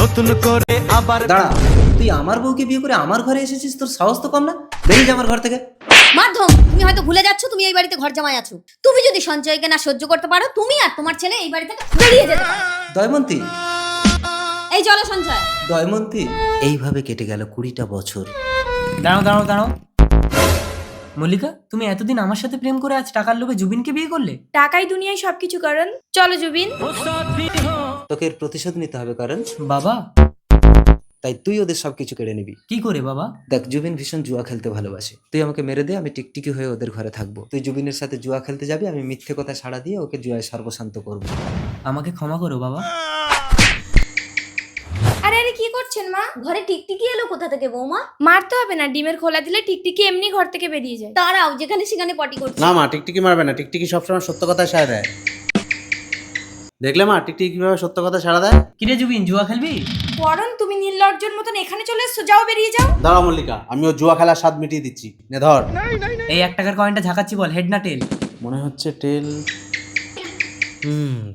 নতুন করে আবার দাঁড়া, তুই আমার বউকে বিয়ে করে আমার ঘরে এসেছিস, তোর সাহস তো কম না? বেরিয়ে যা আমার ঘর থেকে। মাধ্যম, তুমি হয়তো ভুলে যাচ্ছ তুমি এই বাড়িতে ঘর জামাই আছো। তুমি যদি সঞ্চয়কে না সহ্য করতে পারো, তুমি আর তোমার ছেলে এই বাড়ি থেকে বেরিয়ে যেতে পারো। দয়মন্তী, এই চলো সঞ্চয়। দয়মন্তী। এইভাবে কেটে গেল 20টা বছর। দাঁড়াও দাঁড়াও দাঁড়াও, মল্লিকা, তুমি এতদিন আমার সাথে প্রেম করে আজ টাকার লোভে জুবিনকে বিয়ে করলে? টাকাই দুনিয়ায় সবকিছু করেন। চলো জুবিন। তোকে এর প্রতিশোধ নিতে হবে, কারণ বাবা, তাই তুই ওদের সবকিছু কেড়ে নিবি। কি করে বাবা? দেখ, জুবিন ভীষণ জুয়া খেলতে ভালোবাসে। তুই আমাকে মেরে দে, আমি টিকটিকি হয়ে ওদের ঘরে থাকবো। তুই জুবিনের সাথে জুয়া খেলতে যাবি, আমি মিথ্যে কথা সাড়া দিয়ে ওকে জুয়ায় সর্বশান্ত করবো। আমাকে ক্ষমা করো বাবা। আরে আরে কি করছেন মা? ঘরে টিকটিকি এলো কোথা থেকে বৌমা? মারতে হবে না, ডিমের খোলা দিলে টিকটিকি এমনি ঘর থেকে বেরিয়ে যায়। তারাও যেখানে সেখানে পটি করছে। না মা, টিকটিকি মারবে না। টিকটিকি সবসময় সত্য কথা সাড়া দেয়। দেখলে মা, টিকটিকি কিভাবে সত্য কথা সাড়া দেয়। কিরে জুবিন, জুয়া খেলবি? পরন, তুমি নির্লজ্জের মতন এখানে চলে এসছো, যাও বেরিয়ে যাও। দাঁড়াও মল্লিকা, আমি ও জুয়া খেলার স্বাদ মিটিয়ে দিচ্ছি। নে ধর। এই 1 টাকার কয়েনটা ঝাঁকাচ্ছি, বল হেড না টেল? মনে হচ্ছে টেল।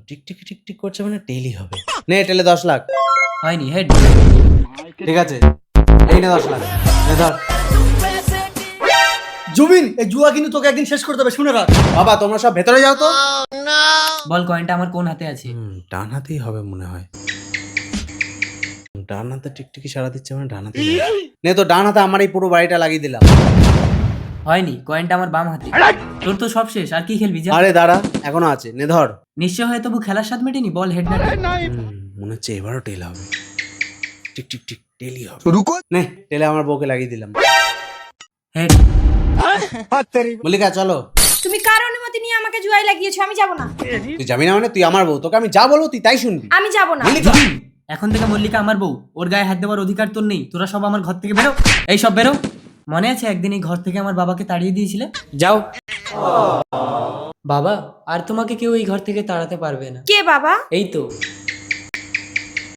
টিকটিকি টিকটিক করছে মানে টেলই হবে। নে, টেলে 10 লাখ। হয়নি, হেড। ঠিক আছে, এই নে 10 লাখ। নে ধর। জুবিন, এই জুয়া কিন্তু তোকে একদিন শেষ করতে হবে, শুনে রাখ। বাবা, তোমরা সব ভেতরে যাও তো। বল কয়েনটা আমার কোন হাতে আছে? ডান হাতেই হবে মনে হয়। ডান হাতে টিকটিকি সাড়া দিচ্ছে মানে ডান হাতে। নে তো, ডান হাতে আমার এই পুরো বাড়িটা লাগিয়ে দিলাম। হয়নি, কয়েনটা আমার বাম হাতে। তোর তো সব শেষ, আর কি খেলবি যা। আরে দাঁড়া, এখনো আছে। নে ধর। নিশ্চয় হয় তবু খেলার স্বাদ মেটেনি, বল হেড না টেল? মনে হচ্ছে এবারও টেল হবে। টিক টিক টিক, টেলই হবে। নে, টেলে আমার বউকে লাগিয়ে দিলাম। হেড। মল্লিকা চলো। তুমি কার অনুমতি নিয়ে আমাকে জুয়ায় লাগিয়েছো? আমি যাব না। তুই যাবি না মানে? তুই আমার বউ, তোকে আমি যা বলবো তুই তাই শুনবি। আমি যাব না। জুবিন, এখন থেকে মল্লিকা আমার বউ, ওর গায়ে হাত দেওয়ার অধিকার তোর নেই। তোরা সব আমার ঘর থেকে বেরো, এই সব বেরো। মনে আছে একদিন এই ঘর থেকে আমার বাবাকে তাড়িয়ে দিয়েছিলে? যাও। বাবা, আর তোমাকে কেউ এই ঘর থেকে তাড়াতে পারবে না। কে বাবা? এই তো